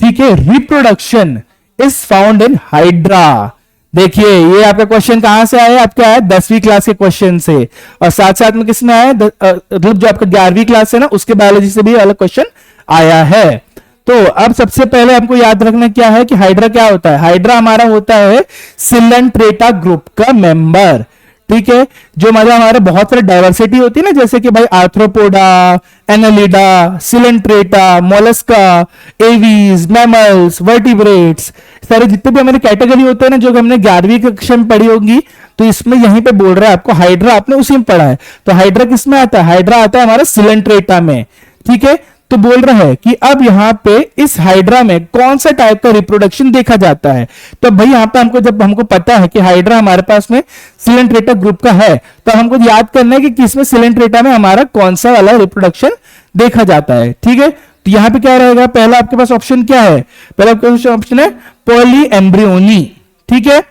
ठीक है, reproduction is found in hydra. देखिए ये आपका क्वेश्चन कहां से आया, आपका आया 10वीं क्लास के क्वेश्चन से, और साथ साथ में किसमें आया, मतलब जो आपका 11वीं क्लास है ना उसके बायोलॉजी से भी अलग क्वेश्चन आया है। तो अब सबसे पहले हमको याद रखना क्या है कि हाइड्रा क्या होता है। हाइड्रा हमारा होता है सिलेंट्रेटा ग्रुप का मेंबर, ठीक है। जो मतलब हमारे बहुत सारे डाइवर्सिटी होती है ना, जैसे कि भाई arthropoda, Annelida, Coelenterata, Mollusca, aves, mammals, vertebrates, सारे जितने भी हमारे कैटेगरी होते हैं ना जो हमने 11वीं कक्षा में पढ़ी होगी, तो इसमें यहीं पे बोल रहा है आपको हाइड्रा, आपने उसी में पढ़ा है। तो हाइड्रा किस में आता है, हाइड्रा आता है हमारा सिलेंट्रेटा में, ठीक है। तो बोल रहा है कि अब यहां पे इस हाइड्रा में कौन सा टाइप का रिप्रोडक्शन देखा जाता है। तो भाई यहां पे जब हमको पता है कि हाइड्रा हमारे पास में सिलेंट्रेटा ग्रुप का है, तो हमको याद करना है कि किसमें सिलेंट्रेटा में हमारा कौन सा वाला रिप्रोडक्शन देखा जाता है, ठीक है। तो यहां पे क्या रहेगा, पहला आपके पास ऑप्शन क्या है, पहला आपके पास ऑप्शन है पॉली एम्ब्रियोनी, ठीक है।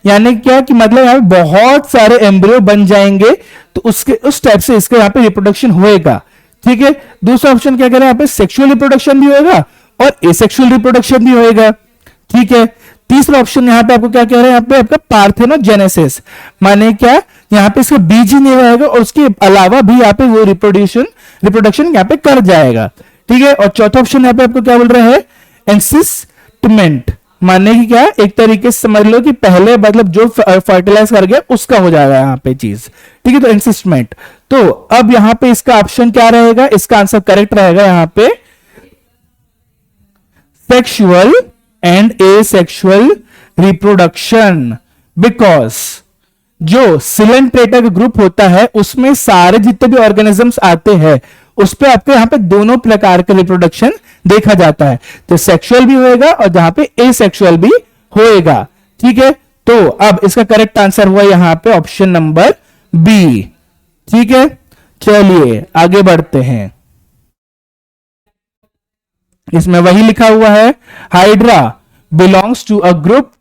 यानी क्या कि मतलब यहां पे बहुत सारे एम्ब्रियो बन जाएंगे, तो उसके उस टाइप से इसका यहां पे रिप्रोडक्शन होएगा, ठीक है। दूसरा ऑप्शन क्या कह रहे हैं, यहाँ पे सेक्सुअल रिप्रोडक्शन भी होगा और एसेक्सुअल रिप्रोडक्शन भी होएगा, ठीक है। तीसरा ऑप्शन यहाँ पे आपको क्या कह रहे हैं, यहाँ पे आपका पार्थेनोजेनेसिस, माने क्या, यहाँ पे इसका बीज ही नहीं रहेगा और उसके अलावा भी यहाँ पे वो रिप्रोडक्शन यहाँ पे कर जाएगा, ठीक है। और चौथा ऑप्शन यहाँ पे आपको क्या बोल रहे हैं, एंसिस्टमेंट, माने कि क्या, एक तरीके से समझ लो कि पहले मतलब जो फर्टिलाइज कर गया उसका हो जाएगा यहाँ पे चीज, ठीक है। तो एंसिस्टमेंट, तो अब यहां पे इसका ऑप्शन क्या रहेगा, इसका आंसर करेक्ट रहेगा यहां पे sexual and asexual reproduction, because जो सिलेंट्रेटा का ग्रुप होता है उसमें सारे जितने भी ऑर्गेनिजम्स आते हैं उस पे आपके यहां पे दोनों प्रकार का रिप्रोडक्शन देखा जाता है, तो सेक्सुअल भी होएगा और जहां पे एसेक्सुअल भी होएगा, ठीक है। तो अब इसका करेक्ट आंसर हुआ यहां पे ऑप्शन नंबर बी, ठीक है। चलिए आगे बढ़ते हैं, इसमें वही लिखा हुआ है hydra belongs to a group,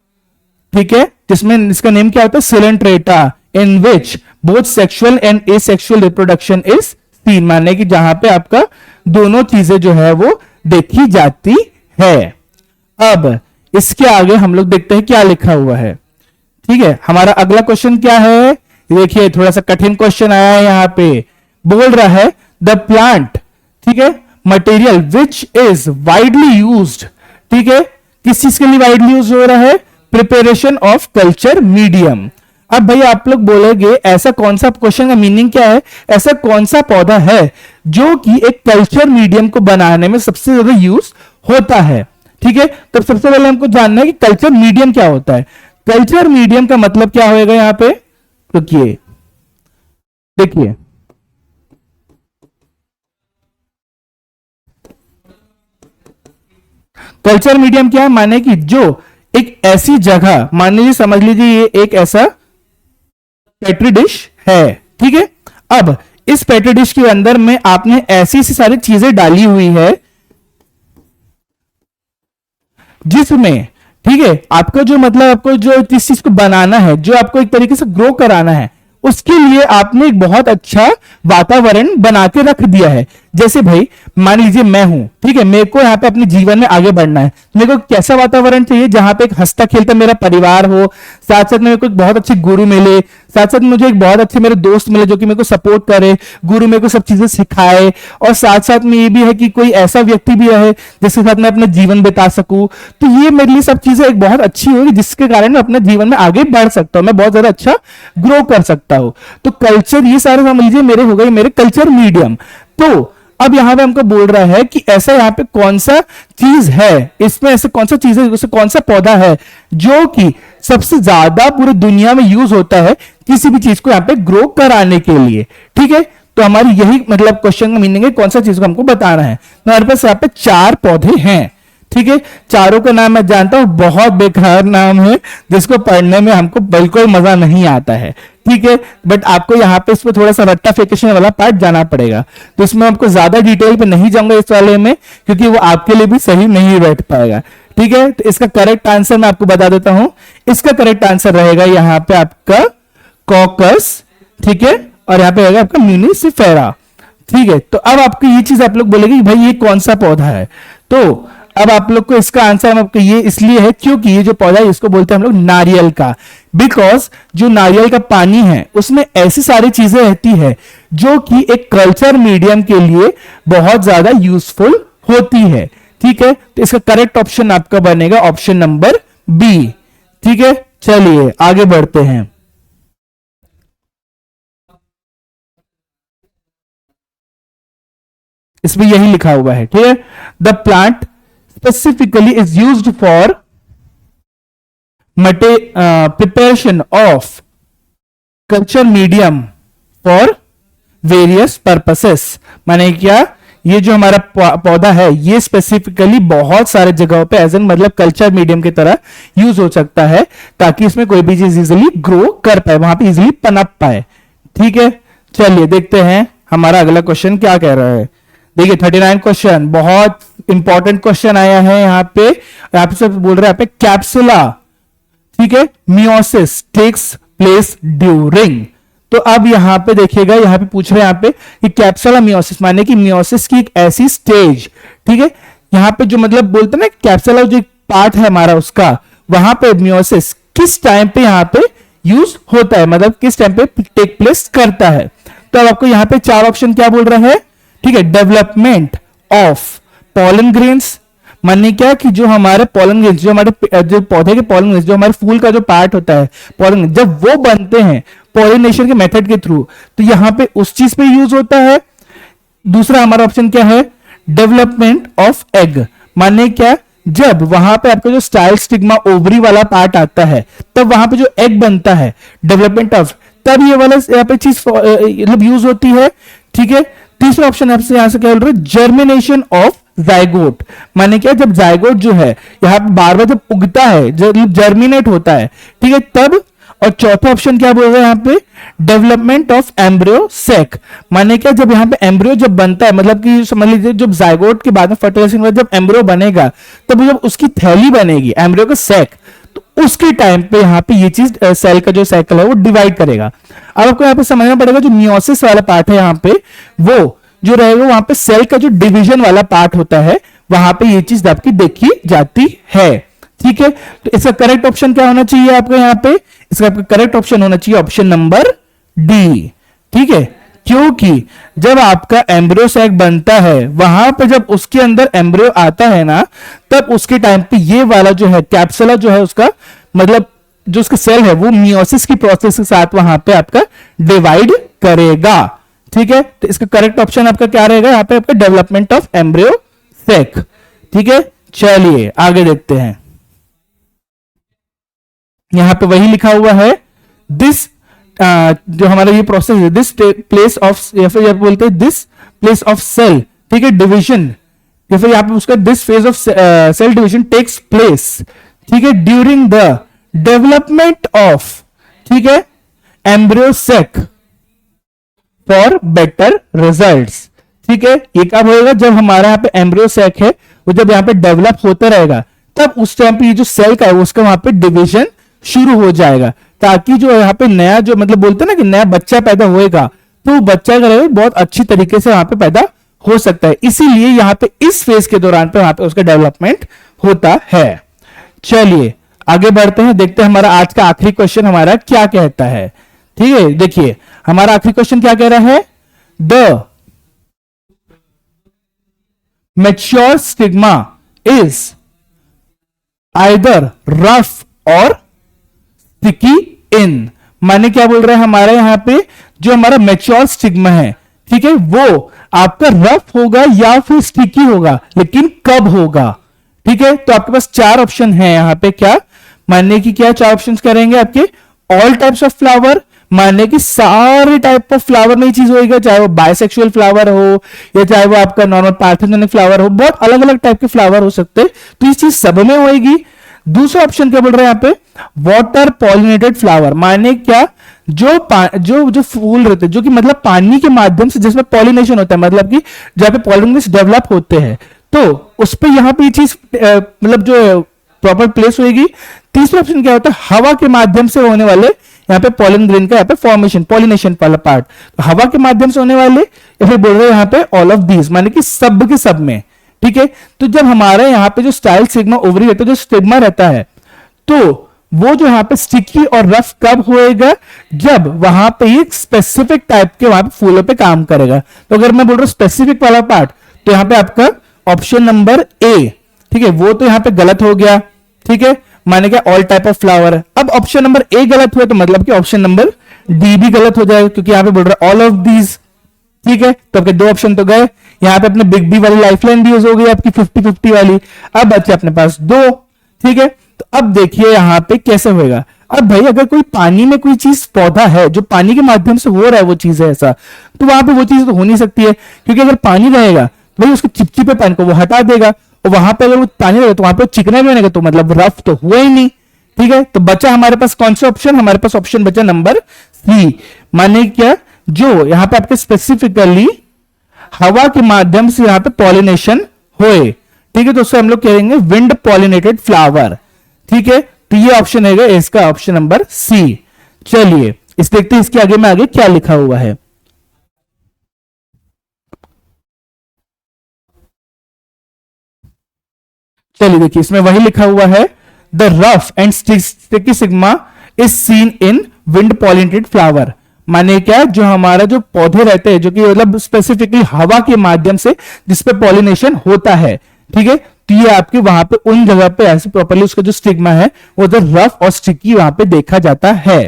ठीक है, जिसमें इसका नेम क्या होता है, coelenterata, in which both sexual and asexual reproduction is seen, माने कि जहां पे आपका दोनों चीजें जो है वो देखी जाती है। अब इसके आगे हम लोग देखते हैं क्या लिखा हुआ है, ठीक है। हमारा अगला क्वेश्चन क्या है, देखिए थोड़ा सा कठिन क्वेश्चन आया है यहां पे, बोल रहा है द प्लांट, ठीक है, material which is widely used, ठीक है, किस चीज के लिए वाइडली यूज हो रहा है, प्रिपरेशन ऑफ कल्चर मीडियम। अब भाई आप लोग बोलेंगे ऐसा कौन सा, क्वेश्चन का मीनिंग क्या है, ऐसा कौन सा पौधा है जो कि एक कल्चर मीडियम को बनाने में सबसे ज्यादा यूज होता है, ठीक है। तो सबसे पहले हमको जानना है कि कल्चर मीडियम क्या होता है। कल्चर मीडियम का मतलब क्या होएगा यहां पे, रुकिए देखिए, कल्चर मीडियम क्या है, माने कि जो एक ऐसी जगह, मान लीजिए समझ लीजिए ये एक ऐसा पेट्री डिश है, ठीक है। अब इस पेट्री डिश के अंदर में आपने ऐसी सी सारी चीजें डाली हुई है जिसमें, ठीक है, आपको जो मतलब आपको जो जिस चीज को बनाना है, जो आपको एक तरीके से ग्रो कराना है, उसके लिए आपने एक बहुत अच्छा वातावरण बना के रख दिया है। जैसे भाई मान लीजिए मैं हूं, ठीक है, मेरे को यहाँ पे अपने जीवन में आगे बढ़ना है, मेरे को कैसा वातावरण चाहिए, जहां पे एक हंसता खेलता मेरा परिवार हो, साथ साथ मेरे को एक बहुत अच्छे गुरु मिले, साथ साथ मुझे एक बहुत अच्छे मेरे दोस्त मिले जो कि मेरे को सपोर्ट करे, गुरु मेरे को सब चीजें सिखाए, और साथ साथ में ये भी है कि कोई ऐसा व्यक्ति भी रहे जिसके साथ मैं अपना जीवन बिता सकूं। तो ये मेरे लिए सब चीजें एक बहुत अच्छी होगी जिसके कारण मैं अपने जीवन में आगे बढ़ सकता हूं, मैं बहुत ज्यादा अच्छा ग्रो कर सकता हूं। तो कल्चर, ये सारे समझ लीजिए मेरे हो गए मेरे कल्चर मीडियम। तो अब यहां पे हमको बोल रहा है कि ऐसा यहां पे कौन सा चीज है, इसमें ऐसे कौन सा चीज है, कौन सा पौधा है जो कि सबसे ज्यादा पूरी दुनिया में यूज होता है किसी भी चीज को यहां पे ग्रो कराने के लिए, ठीक है। तो हमारी यही मतलब क्वेश्चन का मीनिंग है, कौन सा चीज को हमको बताना है। तो हमारे पास यहाँ पे 4 पौधे हैं, ठीक है। चारों का नाम मैं जानता हूं, बहुत बेकार नाम है जिसको पढ़ने में हमको बिल्कुल मजा नहीं आता है, ठीक है। बट आपको यहाँ पे इसमें थोड़ा सा रट्टाफिकेशन वाला पार्ट जाना पड़ेगा, तो इसमें आपको ज्यादा डिटेल पे नहीं जाऊंगा इस वाले में, क्योंकि वो आपके लिए भी सही नहीं बैठ पाएगा, ठीक है। तो इसका करेक्ट आंसर मैं आपको बता देता हूं, इसका करेक्ट आंसर रहेगा यहाँ पे आपका कॉकस, ठीक है, और यहाँ पे रहेगा आपका म्यूनिसिफेरा, ठीक है। तो अब आपको ये चीज आप लोग बोलेंगे कि भाई ये कौन सा पौधा है, तो अब आप लोग को इसका आंसर हम आपको ये इसलिए है क्योंकि ये जो पौधा है इसको बोलते हैं हम लोग नारियल का, बिकॉज जो नारियल का पानी है उसमें ऐसी सारी चीजें रहती है जो कि एक कल्चर मीडियम के लिए बहुत ज्यादा यूजफुल होती है। ठीक है, तो इसका करेक्ट ऑप्शन आपका बनेगा ऑप्शन नंबर बी। ठीक है, चलिए आगे बढ़ते हैं। इसमें यही लिखा हुआ है। ठीक है, the plant specifically is used for preparation of culture medium for various purposes. माने क्या, ये जो हमारा पौधा है ये स्पेसिफिकली बहुत सारे जगहों पे एज एन मतलब कल्चर मीडियम की तरह यूज हो सकता है, ताकि इसमें कोई भी चीज इजिली ग्रो कर पाए, वहां पे इजिली पनप पाए। ठीक है, चलिए देखते हैं हमारा अगला क्वेश्चन क्या कह रहा है। देखिए 39 क्वेश्चन, बहुत इंपॉर्टेंट क्वेश्चन आया है यहाँ पे। आपसे बोल रहे हैं यहाँ पे कैप्सुला, ठीक है, मियोसिस टेक्स प्लेस ड्यूरिंग। तो अब यहां पे देखिएगा, यहां पे पूछ रहे हैं यहाँ पे कि कैप्सुला मियोसिस माने कि मियोसिस की एक ऐसी स्टेज, ठीक है, यहां पे जो मतलब बोलते हैं ना कैप्सुला जो पार्ट है हमारा उसका, वहां पे मियोसिस किस टाइम पे यहां पे यूज होता है, मतलब किस टाइम पे टेक प्लेस करता है। तो अब आपको यहां पे चार ऑप्शन क्या बोल रहा है, ठीक है, डेवलपमेंट ऑफ पॉलन ग्रेन्स, माने क्या कि जो हमारे पॉलन ग्रेन्स, जो हमारे जो पौधे के पॉलन ग्रेन्स, जो हमारे फूल का जो पार्ट होता है पॉलन, जब वो बनते हैं पॉलिनेशन के मेथड के थ्रू, तो यहां पे उस चीज पे यूज होता है। दूसरा हमारा ऑप्शन क्या है, डेवलपमेंट ऑफ एग, माने क्या जब वहां पे आपका जो स्टाइल स्टिग्मा ओवरी वाला पार्ट आता है तब वहां पे जो एग बनता है, डेवलपमेंट ऑफ, तब ये वाला यहाँ पे चीज मतलब यूज होती है। ठीक है, तीसरा ऑप्शन आपसे यहां से क्या बोल रहे हैं, जर्मिनेशन ऑफ जाइगोट, माने क्या जब जाइगोट जो है यहाँ पे बार बार जब उगता है, जब जर्मिनेट होता है, ठीक है, तब। और चौथा ऑप्शन क्या बोल रहे हैं यहाँ पे, डेवलपमेंट ऑफ एम्ब्रियो सेक, माने क्या जब यहाँ पे एम्ब्रियो जब बनता है, मतलब कि समझ लीजिए जब जाइगोट के बाद में फर्टिलाइजेशन के बाद जब एम्ब्रियो बनेगा, तब जब उसकी थैली बनेगी एम्ब्रियो का सेक, तो उसके टाइम पे यहाँ पे ये चीज सेल का जो साइकिल है वो डिवाइड करेगा। अब आपको यहाँ पे समझना पड़ेगा जो मियोसिस वाला पार्ट है यहाँ पे, वो जो रहेगा वहां पे सेल का जो डिवीजन वाला पार्ट होता है, वहां पे ये चीज आपकी देखी जाती है। ठीक है, तो इसका करेक्ट ऑप्शन क्या होना चाहिए आपको यहाँ पे, इसका आपका करेक्ट ऑप्शन होना चाहिए ऑप्शन नंबर डी। ठीक है, क्योंकि जब आपका एम्ब्रियो सैक बनता है, वहां पे जब उसके अंदर एम्ब्रियो आता है ना, तब उसके टाइम पे ये वाला जो है कैप्सुला जो है उसका मतलब जो उसका सेल है वो मियोसिस की प्रोसेस के साथ वहां पे आपका डिवाइड करेगा। ठीक है, तो इसका करेक्ट ऑप्शन आपका क्या रहेगा यहाँ पे, आपका डेवलपमेंट ऑफ एम्ब्रियो सेक। ठीक है, चलिए आगे देखते हैं। यहां पे वही लिखा हुआ है, दिस जो हमारा ये प्रोसेस है, दिस प्लेस ऑफ, या फिर बोलते हैं दिस प्लेस ऑफ सेल, ठीक है, डिविजन, या फिर यहां पे उसका this phase of cell division takes place, ठीक है, ड्यूरिंग द डेवलपमेंट ऑफ, ठीक है, embryo sac for better results. ठीक है, ये कब होएगा, जब हमारा यहाँ पे एम्ब्रियो सेक है वो जब यहाँ पे डेवलप होता रहेगा, तब उस टाइम पे ये जो सेल का है उसका वहां पे डिवीजन शुरू हो जाएगा, ताकि जो यहाँ पे नया जो मतलब बोलते हैं ना कि नया बच्चा पैदा होएगा, तो वो बच्चा का बहुत अच्छी तरीके से वहां पे पैदा हो सकता है। इसीलिए यहाँ पे इस फेज के दौरान पे वहां पे उसका डेवलपमेंट होता है। चलिए आगे बढ़ते हैं, देखते हैं हमारा आज का आखिरी क्वेश्चन हमारा क्या कहता है। ठीक है, देखिए हमारा आखिरी क्वेश्चन क्या कह रहा है, the mature stigma is either rough और स्टिकी इन, माने क्या बोल रहे हैं हमारे यहां पे जो हमारा मैच्योर स्टिग्मा है, ठीक है, वो आपका रफ होगा या फिर स्टिकी होगा, लेकिन कब होगा। ठीक है, तो आपके पास चार ऑप्शन है यहाँ पे, क्या मानने की क्या चार ऑप्शन करेंगे आपके, ऑल टाइप्स ऑफ फ्लावर, मानने की सारे टाइप ऑफ फ्लावर में चीज होगा, चाहे वो बायसेक्सुअल फ्लावर हो या चाहे वो आपका नॉर्मल पार्थेनोजेनिक फ्लावर हो, बहुत अलग अलग टाइप के फ्लावर हो सकते हैं, तो ये चीज सब में होगी। दूसरा ऑप्शन क्या बोल रहे हैं यहाँ पे, वाटर पॉलिनेटेड फ्लावर, माने क्या जो फूल रहते हैं जो कि मतलब पानी के माध्यम से जिसमें पॉलिनेशन होता है, मतलब कि जहां पे पॉलिन डेवलप होते हैं, तो उस पे यहाँ पे ये चीज मतलब जो प्रॉपर प्लेस होगी। तीसरा ऑप्शन क्या होता है, हवा के माध्यम से होने वाले यहाँ पे पॉलन ग्रेन का यहाँ पे फॉर्मेशन पॉलिनेशन वाला पार्ट, तो हवा के माध्यम से होने वाले, या फिर बोल रहे हैं यहाँ पे ऑल ऑफ दीज, माने कि सब के सब में। ठीक है। तो जब हमारे यहाँ पे जो स्टाइल सिग्मा ओवरी रहता है, जो स्टिग्मा रहता है, तो वो जो यहाँ पे स्टिकी और रफ कब होएगा, जब वहां पे एक स्पेसिफिक टाइप के वहां पे फूलों पे काम करेगा। तो अगर मैं बोल रहा हूं स्पेसिफिक वाला पार्ट, तो यहाँ पे आपका ऑप्शन नंबर ए, ठीक है, वो तो यहाँ पे गलत हो गया, ठीक है, माने क्या ऑल टाइप ऑफ फ्लावर। अब ऑप्शन नंबर ए गलत हुआ तो मतलब कि ऑप्शन नंबर डी भी गलत हो जाएगा, क्योंकि यहाँ पे बोल रहा है ऑल ऑफ दीज, ठीक है। तो आपके दो ऑप्शन तो गए, यहाँ पे अपने बिग बी वाली लाइफलाइन भी यूज हो गई आपकी 50-50 वाली। अब बचे अपने पास दो, ठीक है। तो अब देखिए यहाँ पे कैसे होएगा। अब भाई अगर कोई पानी में कोई चीज पौधा है जो पानी के माध्यम से हो रहा है, वो चीज है ऐसा, तो वहां पे वो चीज तो हो नहीं सकती है, क्योंकि अगर पानी रहेगा तो भाई उसके चिपचिपे पानी को वो हटा देगा, और वहां पे अगर वो पानी रहेगा तो वहां पे चिकना भी रहेगा, तो मतलब रफ तो हुआ ही नहीं, ठीक है। तो बचा हमारे पास कौन सा ऑप्शन, हमारे पास ऑप्शन बचा नंबर सी, माने क्या, जो यहाँ पे आपके स्पेसिफिकली हवा के माध्यम से यहाँ पे पॉलिनेशन होए, ठीक है। तो उससे हम लोग कहेंगे विंड पॉलिनेटेड फ्लावर, ठीक है। तो ये ऑप्शन है इसका ऑप्शन नंबर सी। चलिए इस देखते हैं इसके आगे में आगे क्या लिखा हुआ है। चलिए देखिए इसमें वही लिखा हुआ है, the rough and sticky sigma is seen in wind pollinated flower. माने क्या, जो हमारा जो पौधे रहते हैं, जो कि मतलब स्पेसिफिकली हवा के माध्यम से जिसपे पॉलिनेशन होता है, ठीक है। तो ये आपके वहां पे उन जगह पे ऐसे प्रॉपर्ली उसका जो स्टिग्मा है वो तो रफ और स्टिकी वहां पे देखा जाता है।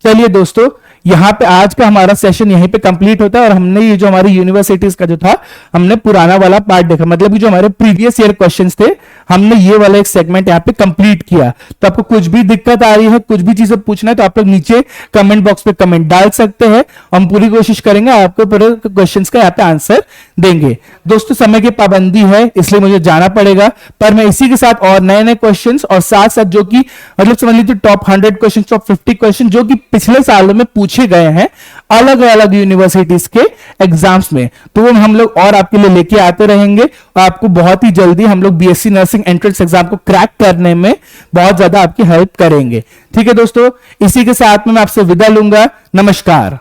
चलिए दोस्तों, यहां पे आज का हमारा सेशन यहीं पे कंप्लीट होता है, और हमने ये जो हमारी यूनिवर्सिटीज का जो था, हमने पुराना वाला पार्ट देखा, मतलब कि जो हमारे प्रीवियस ईयर क्वेश्चंस थे, हमने ये वाला एक सेगमेंट यहाँ पे कंप्लीट किया। तो आपको कुछ भी दिक्कत आ रही है, कुछ भी चीजें पूछना है, तो आप लोग नीचे कमेंट बॉक्स पे कमेंट डाल सकते हैं। हम पूरी कोशिश करेंगे आपको पूरे क्वेश्चन का यहाँ पे आंसर देंगे। दोस्तों समय की पाबंदी है, इसलिए मुझे जाना पड़ेगा, पर मैं इसी के साथ और नए नए क्वेश्चन, और साथ साथ जो कि मतलब समझ लीजिए टॉप 100 क्वेश्चन, टॉप 50 क्वेश्चन जो कि पिछले सालों में पूछे गए हैं अलग अलग यूनिवर्सिटीज के एग्जाम्स में, तो वो हम लोग और आपके लिए लेके आते रहेंगे, और आपको बहुत ही जल्दी हम लोग बीएससी नर्सिंग एंट्रेंस एग्जाम को क्रैक करने में बहुत ज्यादा आपकी हेल्प करेंगे। ठीक है दोस्तों, इसी के साथ में मैं आपसे विदा लूंगा। नमस्कार।